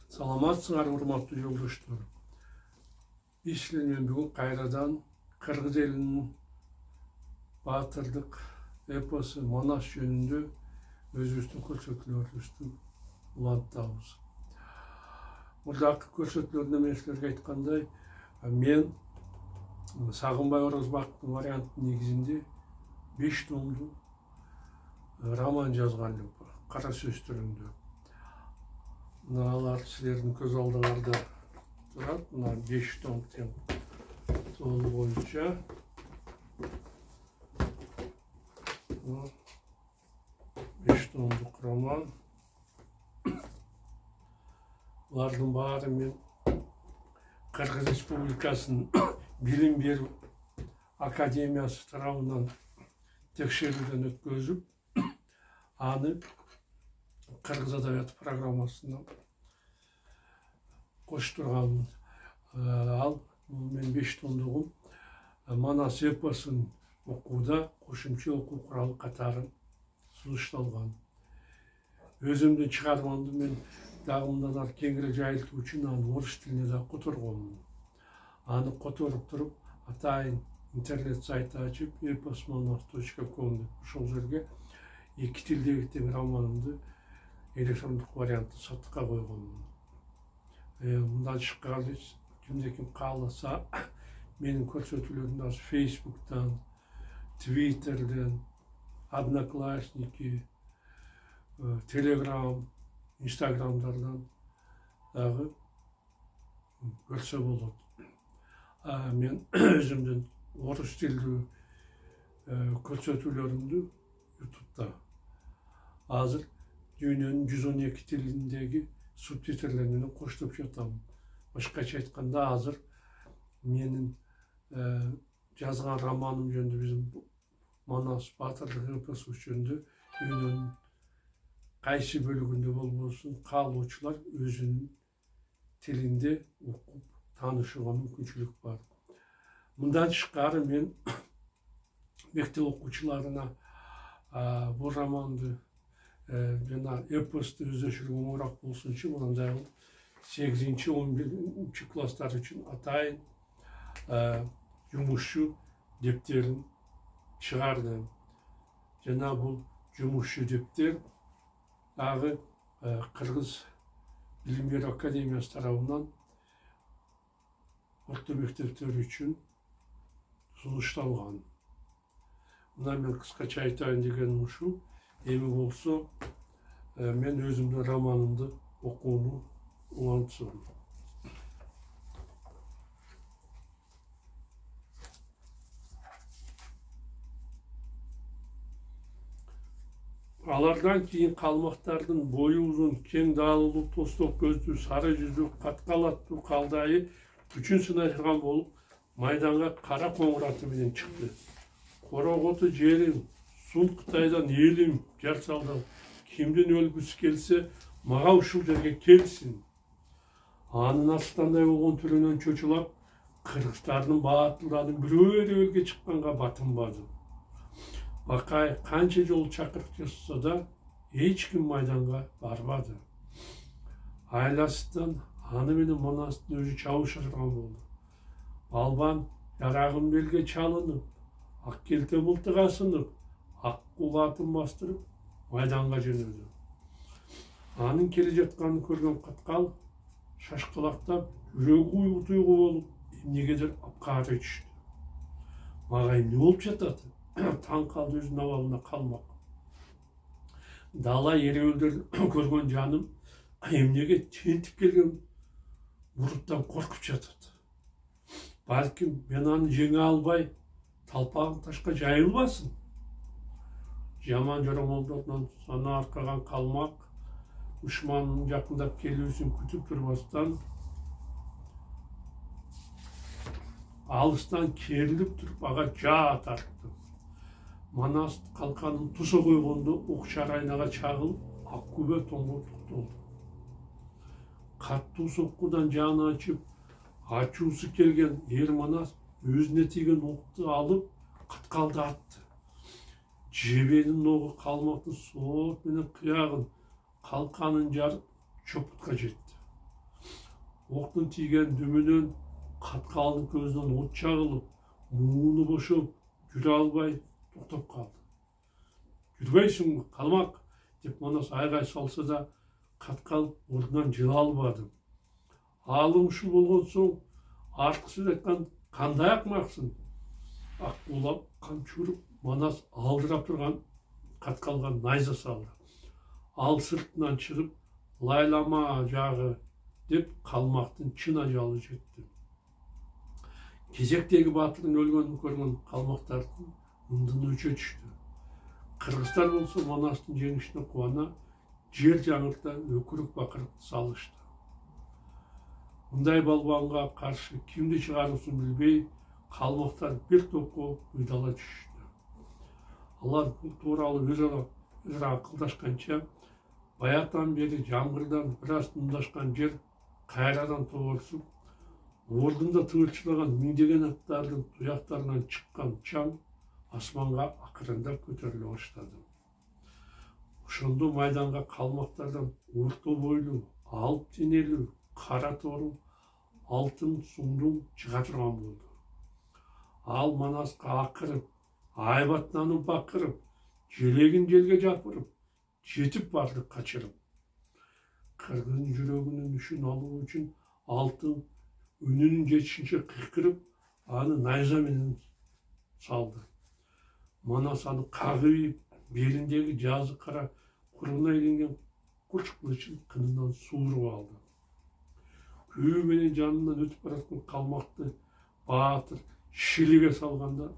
Саламатсыңар, урматтуу жолдоштор. Биз менен бүгүн кайрадан кыргыз элинин баатырдык эпосу Манас жөнүндө өзүбүздүн көрсөтүүлөрүбүздү улантабыз. Мурдакы көрсөтүүлөрдө мен силерге айткандай, мен Сагынбай Орозбактын вариантынын негизинде 5 томдуу роман жазган элем, кара сөз түрүндө. Алар силердин көз алдыңарда турат. Мына 5 том тең толугу боюнча. 5 томдук роман. Булардын баары мен Кыргыз Республикасынын Билим берүү Академиясы тарабынан текшерүүдөн өткөзүп, аны Кыргыз адабияты программасына коштурганмын. Ал мен 5 томдугун Манас эпосун окууда кошумча окуу куралы катары сунушталган. Өзүмдүн чыгармамды мен дагы мындан ары кеңири жайылтуу үчүн аны орус тилине да которгонмун. Аны которуп туруп, атайын интернет сайты ачып, eposmanas.com деп ошол жерге 2 тилдеги тең романымды электрондук вариантты сатыкка койгонмун. Мындан тышкары кимде ким кааласа, менин көрсөтүүлөрүмдү Facebook'тан, Twitter'ден, Одноклассники, Telegram, Instagram'дардан дагы көрсө болот. Мен өзүмдүн орус тилдүү көрсөтүүлөрүмдү YouTube'да азыр дүйнөнүн 112 тилиндеги субтитрлер менен коштоп жатам. Башкача айтканда, азыр менин жазган романым жөнүндө, биздин Манас баатырдык эпосу жөнүндө дүйнөнүн кайсы бөлүгүндө болбосун каалоочулар өзүнүн тилинде окуп таанышууга мүмкүнчүлүк бар. Мындан тышкары мен мектеп окуучуларына бул романды жана эпосту өздөшүрүү оңойтуураак болсун үчүн мындай 8-11 класстар үчүн атайын жумушчу дептерин чыгардым. Жана бул жумушчу дептер дагы Кыргыз Билим берүү Академиясы тарабынан орто мектептер үчүн сунушталган. Мына мен кыскача айтайын дегеним ушул. Эми болсо мен өзүмдүн романымды окууну улантсам. Алардан кийин калмактардын бою узун, кең даалылуу, тосток көздүү, сары жүздүү, каткалаттуу калдайы күчүн сынайдырган болуп, майданга кара коңур аты менен чыкты. Короготу жерим, Сунт Кытайдан элим, жар салдым, кимдин өлгүсү келсе, мага ушул жерге келсин. Анын астандай болгон түрүнөн чочулап, кыргыздардын баатырларын бирөө элге чыкканга батынбады. Бакай канча жолу чакырык жасаса да, эч ким майданга барбады. Айласынан аны менен Манастын өзү чабышырган болду. Балбан жарагын белге чалынып, ак келте мылтык асынып, ак кул атын бастырып, майданга жөнөдү. Анын келе жатканын көргөн каткал шашкалактап, жүрөгү уйгу-туйгу болуп, эмнегедир апкары түштү. Мага эмне болуп жатат? Таң калды өзүнүн абалына калмак. Дала эреөлдөрүн көргөн жаным эмнеге тентип келген буруттан коркуп жатат. Балким мен аны жеңе албай, талпагым ташка жайылбасын. Жаман жоромолдордон сана аркаган калмак, душмандын жакындап келүүсүн күтүп турбастан, алыстан керилип туруп ага жаа тартты. Манас калканын туса койгондо окчар айнага чагылып, ак күбө тоңго токтолду. Каттуу соккудан жаны ачып, ачуусу келген эр Манас өзүнө тийген окту алып, каткалды атты. Жебенин огу калмактын соот менен кыягын, калканын жарып, чопутка жетти. оқтың тиген дүмінен қатқалдың көзінен от жағылып, муыны бошып, жүре албай тоқтап қалды. Жүрбейсің, қалмақ, деп Манас айғай салса да, қатқал орнынан жыға албады. Алымшы болған соң, артықсыз айтқан қандай ақмақсың? Аққулап, қамшырып, Манас алдырап тұрған қатқалға найза салды. Ал сыртынан шығып, лайлама жағы деп қалмақтың шын ажалы жетті. Кезектегі батырдың өлгенін көрген қалмақтардың ындыны өше түсті. Қырғыздар болса Манастың жеңішіне қуана, жер жаңырта өкірік бақырықты салышты. Мұндай балуанға қарсы кімді шығарусын білбей, қалмақтар бір топ болып ұйдала түсті. Алар бұл туралы өзара ақылдасқанша, баяғыдан бері жаңбырдан біраз мұндашқан жер қайрадан тоғырсып, ордында тығыршылаған мыңдеген аттардың тұяқтарынан шыққан шаң асманға ақырындап көтеріле баштады. Ошондо майданға қалмақтардан орта бойлу, алып денелі, қара торы, алтын суңдың шыға тұрған болды. Ал Манасқа ақырып, айбаттанып бақырып, желегін желге жапырып, жетіп барды қачырып. Қырғын жүрегінің үшін алу үшін алтын үнінің жетішінше қиқырып, аны найзаменен салды. Манас аны қағып, беліндегі жазы қара құрығына иленген қылыш қылышын қынынан суырып алды. Күйменен жанынан өтіп баратын қалмақты батыр шиліге салғанда,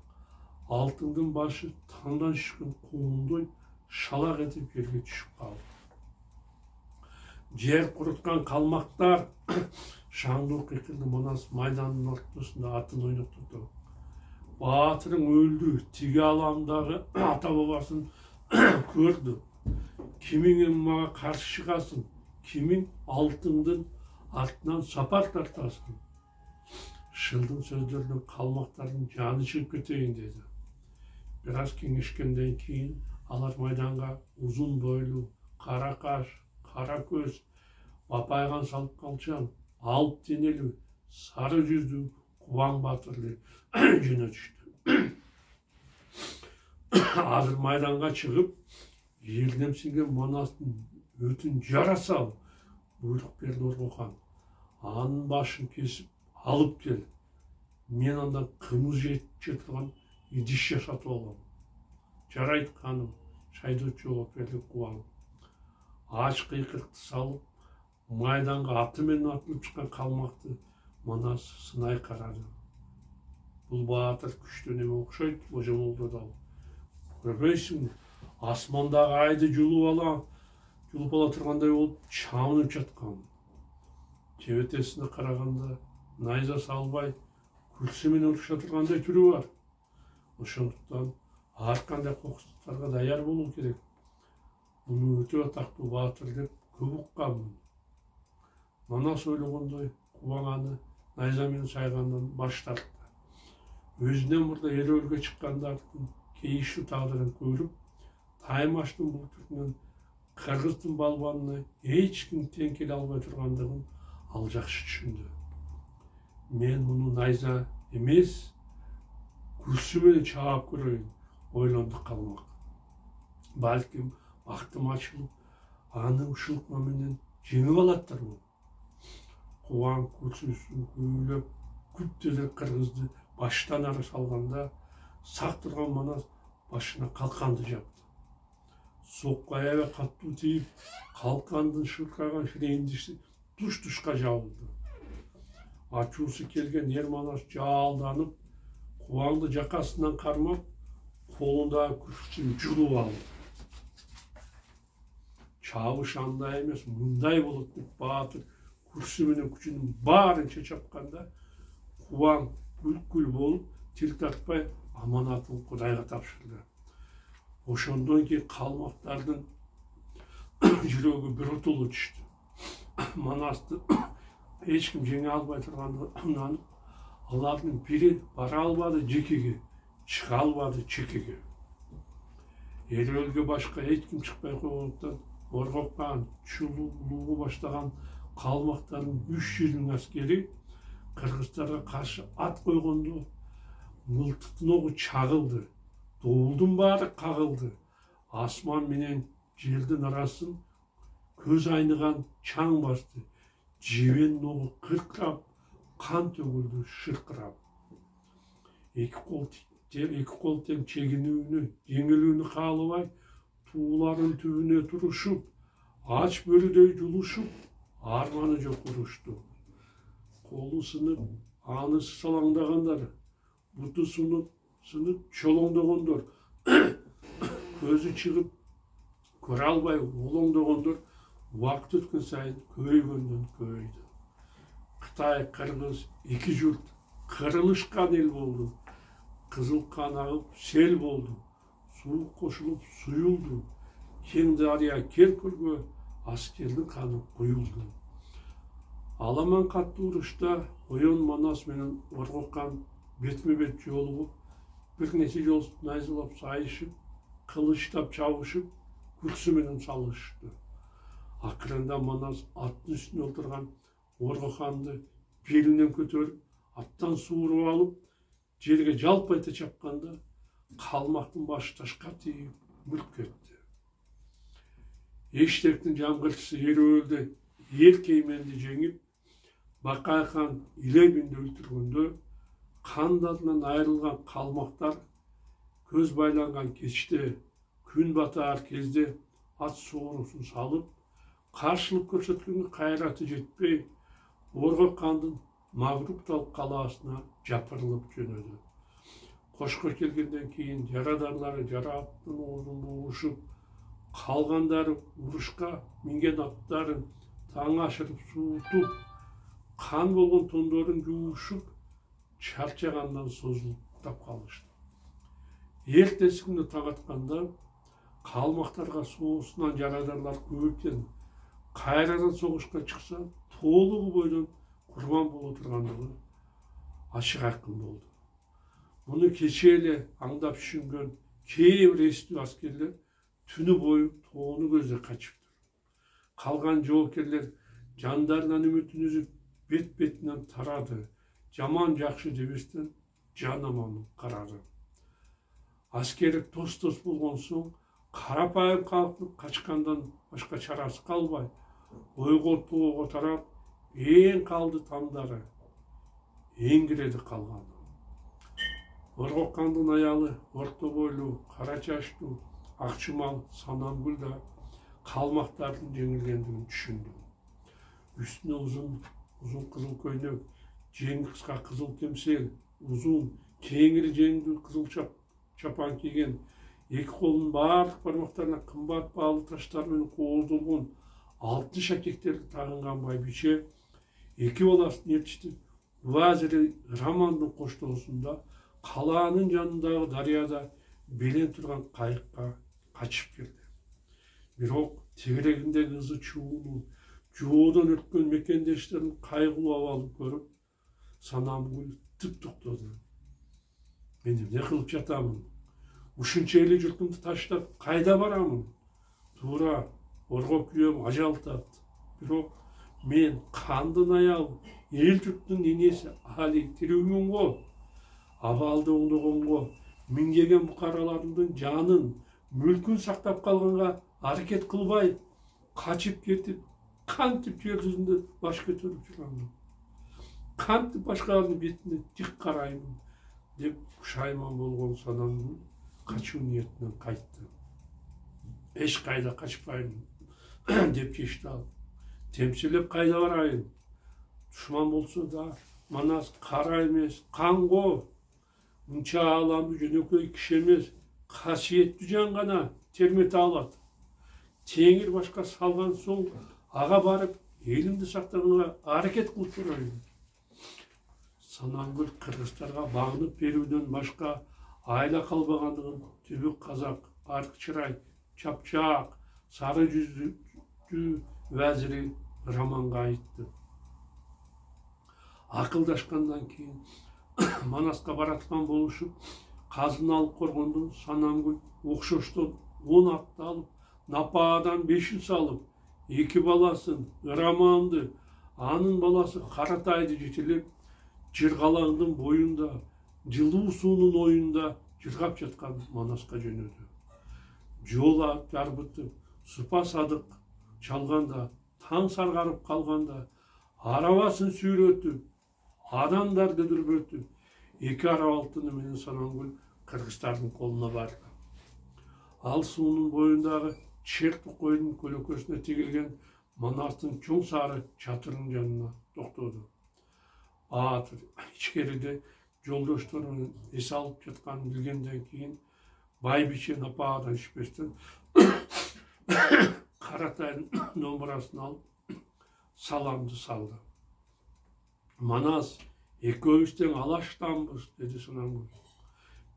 алтындың башы таңдан шыққан қуындой шалақ етіп жерге түсіп қалды. Жер құрытқан қалмақтар шаңды қиқырды. Манас майданның ортасында атын ойнақтырды. Батырың өлді, тиге аламдағы ата бабасын көрді. Кімің маға қарсы шығасың, кімің алтындың артынан сапар тартасың. Шылдың сөздерінен қалмақтардың жаны шығып кетейін деді. Біраз кеңешкенден кейін алар майданға ұзын бойлы, қара қаш, қара көз, бапайған салып қалшан, алып денелі, сары жүзді Қуан батырлы жөне түсті. Азыр майданға шығып, елдемсінген Манастың өтін жара сал, бұйрық берді Орғоқан. Анын башын кесіп, алып кел. Мен андан қымыз жетілған идиш жасатып алам. Жарайды қаным, шайды жауап берді Қуан. Аш қиқырықты салып, майданға атымен атылып шыққан қалмақты Манас сынай қарады. Бұл батыр күшті неме оқшайды, Божамолды дал. Көрбейсің, асмандағы айды жұлып ала тұрғандай болып, шамынып жатқан. Жебетесіне қарағанда, найза салбай, күрсімен ұрыша тұрғандай түрі бар. Ошондықтан арқандай қоқыстықтарға даяр болу керек. Мұны өте атақты батыр деп көп ұққанмын. Манас ойлағандай Қуан найзамен сайғаннан баш тартты. Өзінен бұрда ереуілге шыққандардың кейіші тағдырын көріп, Таймаштың бұл түрінен Қырғыздың балуанына ешкім тең келе албай тұрғандығын ал жақсы түсінді. Мен мұны найза емес, күрсімен чағап көрейін, ойланды қалмақ. Бәлкім бақтым ашылып, аны ұшылықмаменен жеңіп алаттар бұл. Қуан күрсісін көйлеп, күптелер қырғызды баштан ары салғанда, сақ тұрған Манас башына қалқанды жапты. Соққы аяғы қатты тиіп, қалқандың шырқаған шірейіндісі тұш-тұшқа жауылды. Ачусы келген Манас жалданып, Қуанды жақасынан қармап, қолындағы күрсін жұлып алды. Чабыш андай емес, мұндай болып деп батыр күрсіменен күшінің барынша шапқанда, Қуан күл-күл болып, тіл тартпай аманатын Құдайға тапшырды. Ошондон кейін қалмақтардың жүрегі бір ұтылы түсті. Манасты ешкім жеңе албай тұрғандығынан алардың бірі бара албады жекеге, шыға албады чекеге. Ереуілге башқа ешкім шықпай қойғандықтан Орғоқан, Чулу, Луғы баштаған Қалмақтардың 300 әскери қырғыздарға қарсы ат қойғанда мылтықтың оғы чағылды. Доғылдың бары қағылды. Асман менен жердің арасын көз айныған чаң басты. Жебенің оғы қырқырап, қан төгілді шырқырап. Екі қол тең жеңілуіні қалыбай, туыларын түбіне тұрышып, ач бөрідей жұлышып, арманы жоқ ұрышты. Қолы сынып, анысы салаңдағандар, бұты сынып, чолоңдағандар, көзі шығып, көре албай олоңдағандар, уақыт өткен сайын көйгөнден көйді. Қытай, Қырғыз, екі жұрт қырылышқан ел болды. Қызыл қан ағып сел болды. Суық қосылып сұйылды. Кең дария кер-көлге аскердің қаны құйылды. Аламан қатты ұрышта Ойон Манас менен Оргоқан бетме-бет жолығып, бірнеше жол найзалап сайышып, қылыштап чабышып, күрсіменен салышты. Ақырында Манас аттың үстіне отырған Оргоханды белінен көтеріп, аттан суырып алып, жерге жалпайта чапқанда, қалмақтың башы ташқа тиіп, мүлк кетті. Ештектің жаңғыртысы ереуілді ер кейменді жеңіп, Бақай хан Илебинді өлтіргенде, қандатынан айырылған қалмақтар көз байланған кеште, күн батар кезде ат суырусын салып, қарсылық көрсеткенге қайраты жетпей, Оргохандың Мағрубтал қаласына жапырылып жөнеді. Қошқа келгенден кейін жарадарлары жараптың орнын ұшып, қалғандары ұрышқа минген аттарын таң ашырып суытып, қан болған тондарын жуышып, шаршағандан созылып қалышты. Ертесі күні таң атқанда қалмақтарға соғысынан жарадарлар көп екен, қайрадан соғысқа шықса, толығы бойдан құрбан болып отырғандығы ашық айқын болды. Мұны кешелі аңдап düşünген кейбір есту аскерлер түні бойы тоғыны көзде қачып тұр. Қалған жауынгерлер жандарынан үмітін үзіп, бет-бетінен тарады. Жаман жақшы деместен жан аманын қарады. Аскерлік тос-тос болған соң, қарапайым халықтың қашқандан башқа шарасы қалбай, ойға тарап, ең қалды тамдары, еңгіреді қалғаны. Оргохандың аялы, орта бойлы, қара чашту, Ақшымал Санамгүл да қалмақтардың жеңілгендігін түсінді. Үстіне ұзын қызыл көйнек, жеңі қысқа қызыл кемсел, ұзын, кеңірі жеңді қызыл шапан киген, екі қолын барлық бармақтарына қымбат бағалы таштармен қолдылған алтын шәкектерді тағынған байбише, екі баласын ертістіп, уәзірі Раманның қоштауысында қаланың жанындағы дарияда белен тұрған қайыққа қачып келді. Бирок тегерегіндегі ызы чуының, жуодан өткен мекендештерін қайғылы авалын көріп, Санамгүл тіп тоқтады. Мен не қылып жатамын? Ушунчелі жұртымды таштап, қайда барамын? Тура, Орго күйем ажал тапты. Бирок мен қандын аял, ел жұрттың енесі Али тіреумен ғой. Абалды оңдығын ғой. Мингеген бұқараларының жанын, мүлкін сақтап қалғанға әрекет қылбай, қачып кетіп, қантып жер жүзінде баш көтеріп жүрмін. Қантып башқалардың бетіне тік қараймын, деп пұшайман болған Санамгүл қачу ниетінен қайтты. Еш қайда қашпаймын, деп шешті алып. Темселеп қайда барайын? Дұшман болса да, Манас қара емес, қан ғой. Мұнша аламды жөнекей кіші емес, қасиетті жан ғана термете алады. Теңір башқа салған соң, аға барып, елімді сақтағанға әрекет қылып тұрайын. Санамгүл қырғыздарға бағынып беруден башқа айла қалбағандығын түбі қазақ, арық шырай, чапчақ, сары жүзді уәзірі Раманға айтты. Ақылдашқандан кейін Манасқа баратқан болушып, қазын алып қорғанды Санамгүл оқшоштан 10 атты алып, Нападан 500 салып, екі баласын, Раманды, Анын баласы Каратайды жетелеп, Жыргалаңдын боюнда, жылуу суунун оюнда жыргап жаткан Манаска жөнөдү. Жол жарбытып, супа садык чалганда, таң саргарып калганда, арабасын сүйрөтүп, адамдарды дүрбөтүп, эки арабалтыны менен Санамгүл кыргыздардын колуна барды. Ал суунун боюндагы Черту койдун көлөкөсүнө тигилген Манастын чоң сары чатырынын жанына токтоду. Баатыр ичкериде жолдошторунун эс алып жатканын билгенден кийин Байбиче напаадан ишпестен Каратайдын номурасын алып саламды салды. Манас, экөөбүз тең алаштанбыз, деди Санамгүл.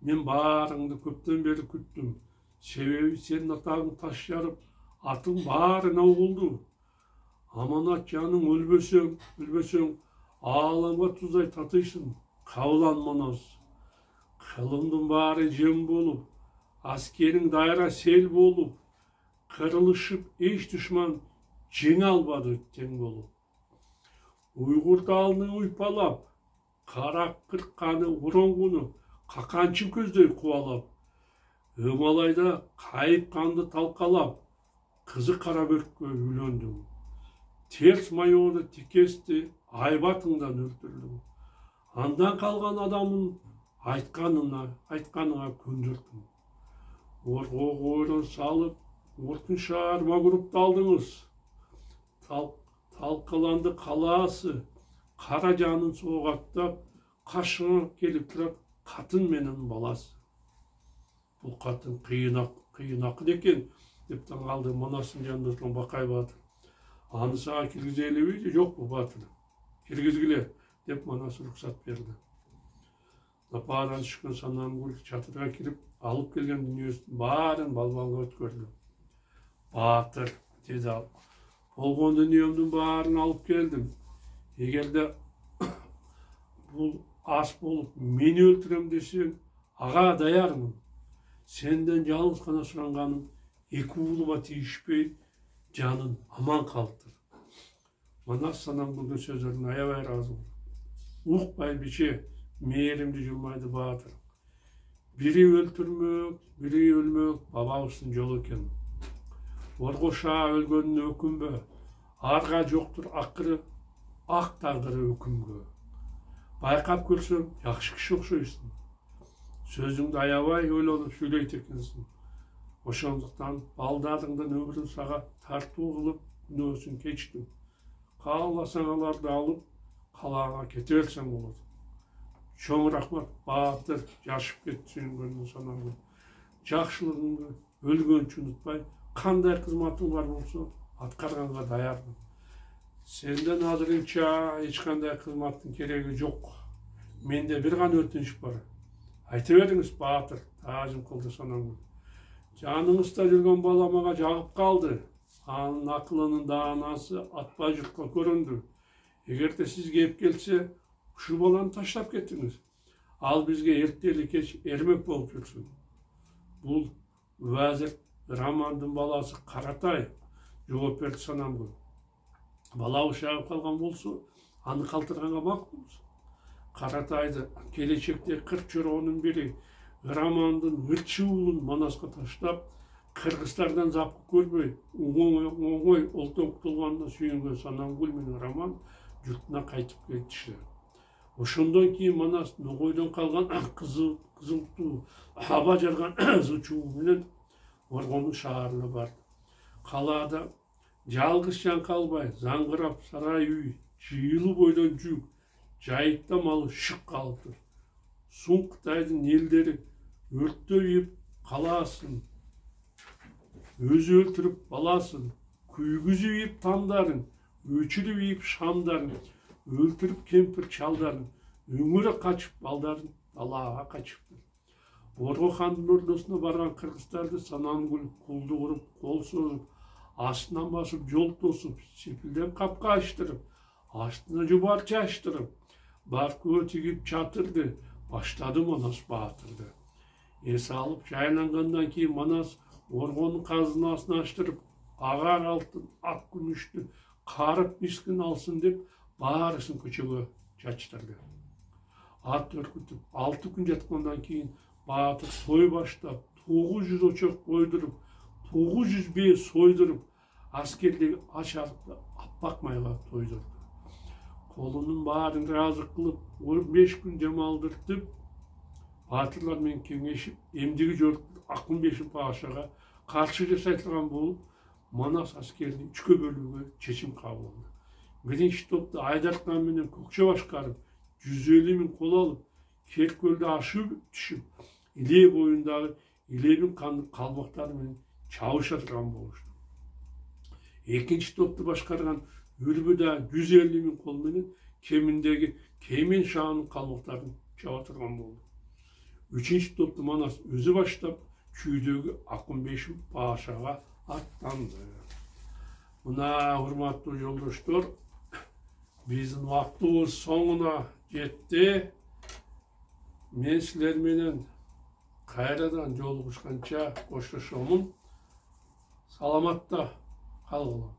Мен баарыңды көптөн бери күттүм. Себеби сенин атагың таш жарып, атың баарына угулду. Аманат жаның өлбөсөң, ааламга туздай татыйсың. Кабылан Манас. Кылымдын баары жем болуп, аскериң дайра сел болуп, кырылышып эч душман жеңе албады тең болуп. Уйгур далыны уйпалап, кара кырканы уроңгуну каканчы көздөй кубалап, Ымалайда кайып канды талкалап, кызы Карабөрккө үйлөндүм. Терс майону тикести айбатыңдан өлтүрдүм. Андан калган адамын айтканыңа көндүрдүм. Оргого ойрон салып, Оркун шаарыма групталдыңыз. Талкаланды калаасы, кара жанын соогаттап, кашыңа келип турат катын менен баласы. Бул катын кыйын акын экен, деп таң калды Манастын жанында турган Бакай баатыр. Аны сага киргизелиби же жокпу баатыр? Киргизгиле, деп Манас уруксат берди. Напаадан түшкөн Санамгүл чатырга кирип, алып келген дүнүйөсүнүн баарын балбалга өткөрдү. Баатыр, деди ал, болгон дүнүйөмдүн баарын алып келдим. Эгерде бул ас болуп мени өлтүрөм десең, ага даярмын. Сенден жалгыз гана суранганым эки уулума тийишпей, жанын аман калдыр. Манас Санамгүлдүн сөздөрүнө аябай ыраазы болду. Ук Байбиче, мээримди жылмайды баатыр. Бири өлтүрмөк, бири өлмөк бабабыздын жолу экен. Оргоша өлгөнүнө өкүнбө, арга жоктур акыры, ак тагдыры өкүмгө. Байкап көрсөм, жакшы киши окшойсуң. Сөзүңдү аябай ойлонуп сүйлөйт экенсиң. Ошондуктан балдарыңдын өмүрүн сага тартуу кылып, күнөөсүн кечтим. Кааласаң аларды алып, калааңа кете берсең болот. Чоң рахмат баатыр, жашып кетти сүйүнгөнүн Санамгүл. Жакшылыгыңды өлгөнчө унутпай, кандай кызматың бар болсо, аткарганга даярмын. Сенден азырынча эч кандай кызматтын кереги жок. Менде бир гана өтүнүч бар. Айта бериңиз баатыр, таажым кылды Санамгүл. Жаныңызда жүргөн бала мага жагып калды. Анын акылынын даанасы атпай журтка көрүндү. Эгерде сиз кеп келсе, ушул баланы таштап кеттиңиз. Ал бизге эртели кеч эрмек болуп жүрсүн. Бул Уазир Рамандын баласы Каратай, жооп берди Санамгүл. Бала ушагып калган болсо, аны калтырганга макулбуз. Каратайды келечекте 40 чороонун бири Рамандын ырчы уулун Манаска таштап, кыргыздардан запкы көрбөй, оңой олтон кутулганда сүйүнгөн Санамгүл менен Раман журтуна кайтып кетишти. Ошондон кийин Манас ногойдон калган кызылтуу аба жарган зучуу менен Оргонун шаарына барды. Калаада жалгыз жан калбай, заңгырап сарай үй, жыйылуу бойдон жүк, жайыкта малы шык калыптыр. Сун Кытайдын элдери өрттөп ийип калаасын, өзү өлтүрүп баласын, күйгүзүп ийип тандарын, өчүрүп ийип шамдарын, өлтүрүп кемпир чалдарын, өңүрө качып балдарын далаага качыптыр. Орго хандын ордосуна барган кыргыздарды Санамгүл кулду куруп, кол созуп, астынан басып, жол тосуп, сипилдеп капка ачтырып, астына жубарчы ачтырып, баркөө тигип чатырды, баштады Манас баатырды. Эс алып жайлангандан кийин Манас Оргонун казынасын ачтырып, агар алтын, ак күмүштү карып бишкин алсын деп баарысын көчөгө чачтырды. Ат өркүтүп 6 күн жаткандан кийин баатыр той баштап 900 очок койдуруп 900 бие сойдуруп аскердеги аш арыкты аппак майга тойдурду. Колунун баарын ыраазы кылып 15 күн демалдыртып баатырлар менен кеңешип эмдиги жорук Акынбешов пашага каршы жасайтылган болуп Манас аскерин 3кө бөлүүгө чечим кабыл алды. Биринчи топту Айдархан менен Көкчө башкарып 150 миң кол алып Керкөлдү ашып түшүп Иле боюндагы Илебин калмактары менен чабыша турган болушту. Экинчи топту башкарган Үрбү да 150 миң кол менен кеминдеги Кеймен шаанын калмактарын чаба турган болду. Үчүнчү топту Манас өзү баштап Чүйдөгү Акынбешов пашага аттанды. Мына урматтуу жолдоштор, биздин убактыбыз соңуна жетти. Мен силер менен кайрадан жолугушканча коштошомун. Саламатта калгыла.